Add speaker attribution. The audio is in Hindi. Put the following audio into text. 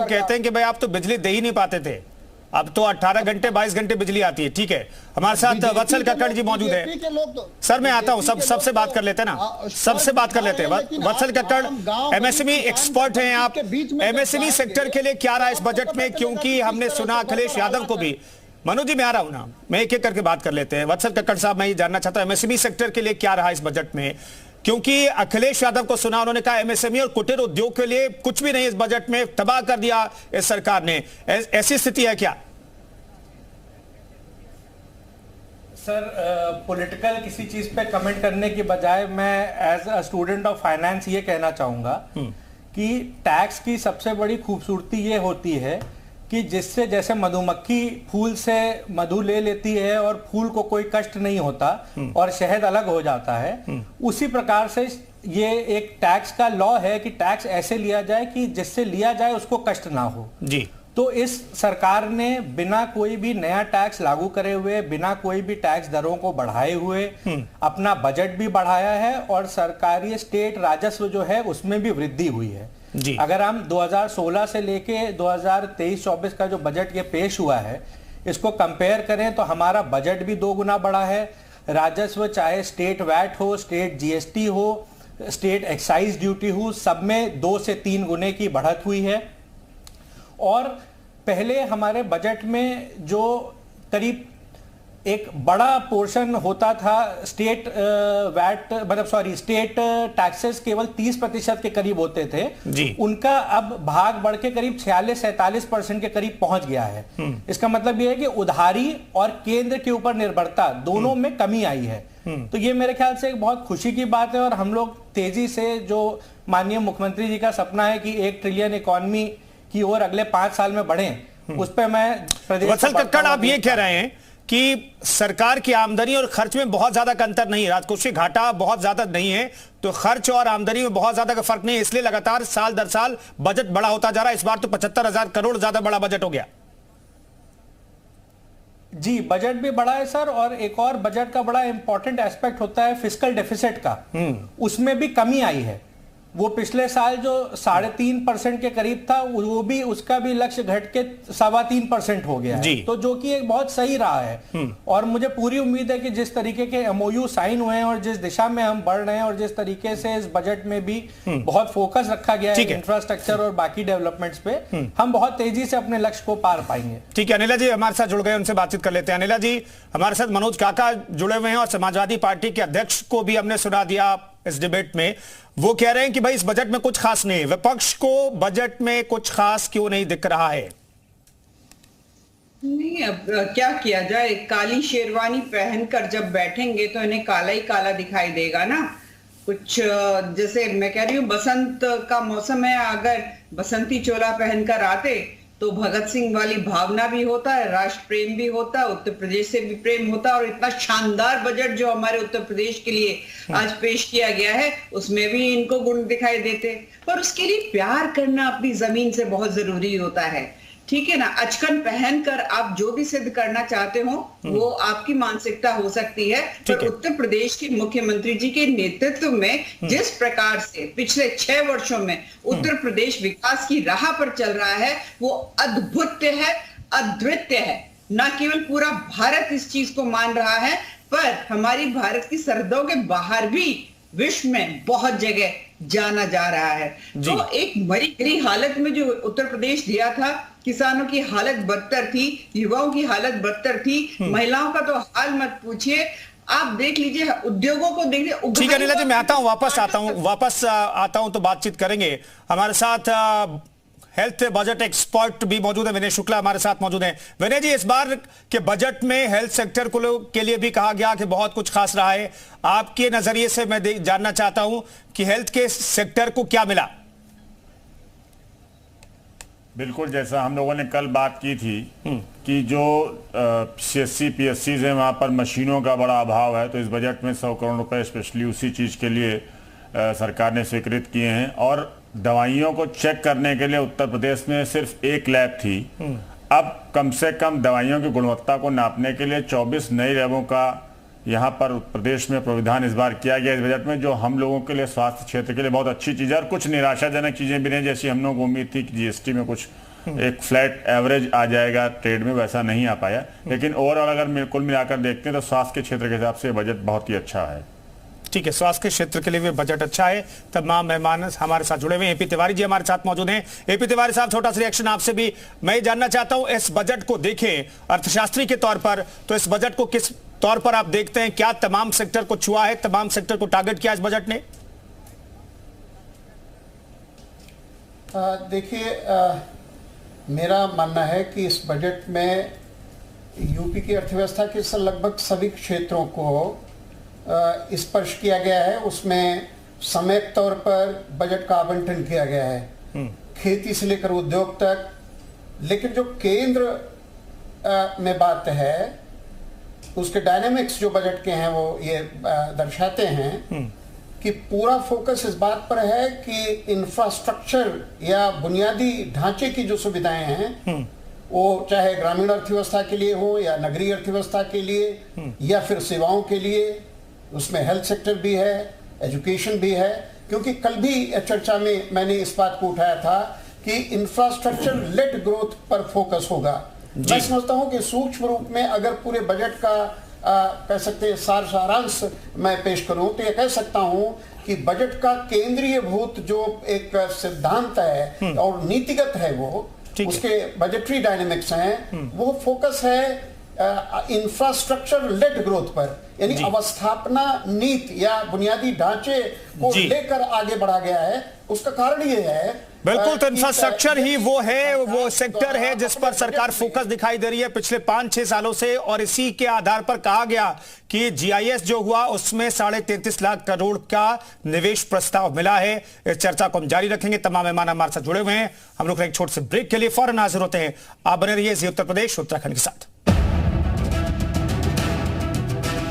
Speaker 1: कहते हैं कि भाई आप तो बिजली दे ही नहीं पाते थे, अब तो 18 घंटे 22 घंटे बिजली आती है। ठीक है, हमारे साथ वत्सल कक्कड़ जी मौजूद है। सर मैं आता हूं, सबसे बात कर लेते हैं ना, सबसे बात कर लेते हैं। वत्सल कक्कड़ एमएसएमई एक्सपर्ट हैं आप, एमएसएमई सेक्टर के लिए क्या रहा इस बजट में, क्योंकि हमने सुना अखिलेश यादव को भी। मनोज जी मैं आ रहा हूं ना, मैं एक एक करके बात कर लेते हैं। वत्सल कक्कड़ साहब मैं ये जानना चाहता हूं एमएसएमई सेक्टर के लिए क्या रहा इस बजट में, क्योंकि अखिलेश यादव को सुना, उन्होंने कहा एमएसएमई और कुटीर उद्योग के लिए कुछ भी नहीं इस बजट में, तबाह कर दिया इस सरकार ने। ऐसी स्थिति है क्या?
Speaker 2: सर पॉलिटिकल किसी चीज पे कमेंट करने की बजाय मैं as a student of finance ये कहना चाहूंगा कि टैक्स की सबसे बड़ी खूबसूरती ये होती है कि जिससे जैसे मधुमक्खी फूल से मधु ले लेती है और फूल को कोई कष्ट नहीं होता और शहद अलग हो जाता है, उसी प्रकार से ये एक टैक्स का लॉ है कि टैक्स ऐसे लिया जाए कि जिससे लिया जाए उसको कष्ट ना हो
Speaker 1: जी।
Speaker 2: तो इस सरकार ने बिना कोई भी नया टैक्स लागू करे हुए, बिना कोई भी टैक्स दरों को बढ़ाए हुए अपना बजट भी बढ़ाया है और सरकारी स्टेट राजस्व जो है उसमें भी वृद्धि हुई है
Speaker 1: जी।
Speaker 2: अगर हम 2016 से लेके 2023-24 का जो बजट ये पेश हुआ है इसको कंपेयर करें तो हमारा बजट भी 2 गुना बढ़ा है। राजस्व चाहे स्टेट वैट हो, स्टेट जीएसटी हो, स्टेट एक्साइज ड्यूटी हो, सब में 2 से 3 गुने की बढ़त हुई है। और पहले हमारे बजट में जो करीब एक बड़ा पोर्शन होता था स्टेट वैट मतलब स्टेट टैक्सेस केवल 30% के करीब होते थे
Speaker 1: जी।
Speaker 2: उनका अब भाग बढ़ के करीब 46-47% के करीब पहुंच गया है। इसका मतलब यह है कि उधारी और केंद्र के ऊपर निर्भरता दोनों में कमी आई है। तो ये मेरे ख्याल से एक बहुत खुशी की बात है और हम लोग तेजी से, जो माननीय मुख्यमंत्री जी का सपना है कि 1 ट्रिलियन इकोनॉमी की ओर अगले 5 साल में बढ़े, उस पर मैं प्रदेश।
Speaker 1: वत्सल कक्कड़ आप ये कह रहे हैं कि सरकार की आमदनी और खर्च में बहुत ज्यादा का अंतर नहीं है, राजकोषीय घाटा बहुत ज्यादा नहीं है, तो खर्च और आमदनी में बहुत ज्यादा का फर्क नहीं है, इसलिए लगातार साल दर साल बजट बड़ा होता जा रहा है। इस बार तो 75,000 करोड़ ज्यादा बड़ा बजट हो गया।
Speaker 2: जी, बजट भी बड़ा है सर, और एक और बजट का बड़ा इंपॉर्टेंट एस्पेक्ट होता है फिस्कल डेफिसिट का। उसमें भी कमी आई है। वो पिछले साल जो 3.5% के करीब था वो भी, उसका भी लक्ष्य घट के 3.25% हो गया है, तो जो कि एक बहुत सही रहा है। और मुझे पूरी उम्मीद है कि जिस तरीके के एमओयू साइन हुए हैं और जिस दिशा में हम बढ़ रहे हैं और जिस तरीके से इस बजट में भी बहुत फोकस रखा गया है इंफ्रास्ट्रक्चर और बाकी डेवलपमेंट्स पे, हम बहुत तेजी से अपने लक्ष्य को पार पाएंगे।
Speaker 1: ठीक है, अनिला जी हमारे साथ जुड़ गए, उनसे बातचीत कर लेते हैं। अनिला जी, हमारे साथ मनोज काका जुड़े हुए हैं और समाजवादी पार्टी के अध्यक्ष को भी हमने सुना दिया इस डिबेट में। वो कह रहे हैं कि भाई इस बजट में कुछ खास नहीं है, विपक्ष को बजट में कुछ खास क्यों नहीं दिख रहा है?
Speaker 3: नहीं, अब क्या किया जाए, काली शेरवानी पहनकर जब बैठेंगे तो इन्हें काला ही काला दिखाई देगा ना। कुछ जैसे मैं कह रही हूँ, बसंत का मौसम है, अगर बसंती चोला पहनकर आते तो भगत सिंह वाली भावना भी होता है, राष्ट्र प्रेम भी होता है, उत्तर प्रदेश से भी प्रेम होता है, और इतना शानदार बजट जो हमारे उत्तर प्रदेश के लिए आज पेश किया गया है उसमें भी इनको गुण दिखाई देते। पर उसके लिए प्यार करना अपनी जमीन से बहुत जरूरी होता है, ठीक है ना। अचकन पहनकर आप जो भी सिद्ध करना चाहते हो वो आपकी मानसिकता हो सकती है, पर उत्तर प्रदेश के मुख्यमंत्री जी के नेतृत्व में जिस प्रकार से पिछले 6 वर्षों में उत्तर प्रदेश विकास की राह पर चल रहा है वो अद्भुत है, अद्वितीय है। न केवल पूरा भारत इस चीज को मान रहा है, पर हमारी भारत की सरहदों के बाहर भी विश्व में बहुत जगह जाना जा रहा है। तो एक मरी गिरी हालत में जो उत्तर प्रदेश दिया था, किसानों की हालत बदतर थी, युवाओं की हालत बदतर थी, महिलाओं का तो हाल मत पूछिए। आप देख लीजिए, उद्योगों को देख लीजिए।
Speaker 1: ठीक है नीला जी, मैं आता हूं, वापस आता हूं तो बातचीत करेंगे। हमारे साथ हेल्थ बजट एक्सपर्ट भी मौजूद है, विनय शुक्ला हमारे साथ मौजूद हैं। विनय जी, इस बार के बजट में हेल्थ सेक्टर के लिए भी कहा गया कि बहुत कुछ खास रहा है। आपके नजरिए से मैं जानना चाहता हूं कि हेल्थ के सेक्टर को क्या मिला?
Speaker 4: बिल्कुल, जैसा हम लोगों ने कल बात की थी कि जो सीएससी पीएससीज हैं वहाँ पर मशीनों का बड़ा अभाव है, तो इस बजट में 100 करोड़ रुपए स्पेशली उसी चीज़ के लिए सरकार ने स्वीकृत किए हैं। और दवाइयों को चेक करने के लिए उत्तर प्रदेश में सिर्फ 1 लैब थी, अब कम से कम दवाइयों की गुणवत्ता को नापने के लिए 24 नई लैबों का यहाँ पर प्रदेश में प्रावधान इस बार किया गया इस बजट में, जो हम लोगों के लिए, स्वास्थ्य क्षेत्र के लिए बहुत अच्छी चीज़ है। और कुछ निराशाजनक चीज़ें भी नहीं, जैसी हम लोगों को उम्मीद थी कि जीएसटी में कुछ एक फ्लैट एवरेज आ जाएगा ट्रेड में, वैसा नहीं आ पाया। लेकिन ओवरऑल अगर कुल मिलाकर देखते हैं तो स्वास्थ्य के क्षेत्र के हिसाब से बजट बहुत ही अच्छा है।
Speaker 1: ठीक है, स्वास्थ्य के क्षेत्र के लिए भी बजट अच्छा है। तमाम मेहमान हमारे साथ जुड़े हुए हैं। एपी तिवारी जी हमारे साथ मौजूद हैं। एपी तिवारी साहब, छोटा सा रिएक्शन आपसे भी मैं जानना चाहता हूं। इस बजट को देखें अर्थशास्त्री के तौर पर, तो इस बजट को किस तौर पर आप देखते हैं? क्या तमाम सेक्टर को छुआ है, तमाम सेक्टर को टारगेट किया इस बजट ने?
Speaker 5: देखिए, मेरा मानना है कि इस बजट में यूपी की अर्थव्यवस्था के लगभग सभी क्षेत्रों को स्पर्श किया गया है। उसमें समेत तौर पर बजट का आवंटन किया गया है, खेती से लेकर उद्योग तक। लेकिन जो केंद्र में बात है, उसके डायनामिक्स जो बजट के हैं वो ये दर्शाते हैं कि पूरा फोकस इस बात पर है कि इंफ्रास्ट्रक्चर या बुनियादी ढांचे की जो सुविधाएं हैं, वो चाहे ग्रामीण अर्थव्यवस्था के लिए हो या नगरीय अर्थव्यवस्था के लिए या फिर सेवाओं के लिए, उसमें हेल्थ सेक्टर भी है, एजुकेशन भी है। क्योंकि कल भी चर्चा में मैंने इस बात को उठाया था कि इंफ्रास्ट्रक्चर लेड ग्रोथ पर फोकस होगा। मैं समझता हूं कि सूक्ष्म रूप में अगर पूरे बजट का कह सकते हैं सारांश मैं पेश करूं तो यह कह सकता हूं कि बजट का केंद्रीय भूत जो एक सिद्धांत है और नीतिगत है, वो उसके बजटरी डायनेमिक्स हैं, वो फोकस है इंफ्रास्ट्रक्चर लेड ग्रोथ पर, यानी अवस्थापना नीति या बुनियादी ढांचे को लेकर आगे बढ़ा गया है। उसका कारण ये है,
Speaker 1: बिल्कुल, तो इंफ्रास्ट्रक्चर ही वो है, वो सेक्टर है जिस पर सरकार फोकस दिखाई दे रही है पिछले 5-6 सालों से। और इसी के आधार पर कहा गया कि जीआईएस जो हुआ उसमें 33.5 लाख करोड़ का निवेश प्रस्ताव मिला है। इस चर्चा को हम जारी रखेंगे। तमाम मेहमान हमारे साथ जुड़े हुए हैं। हम लोग एक छोटे से ब्रेक के लिए फौरन हाजिर होते हैं। आप बने रहिए जी उत्तर प्रदेश उत्तराखंड के साथ।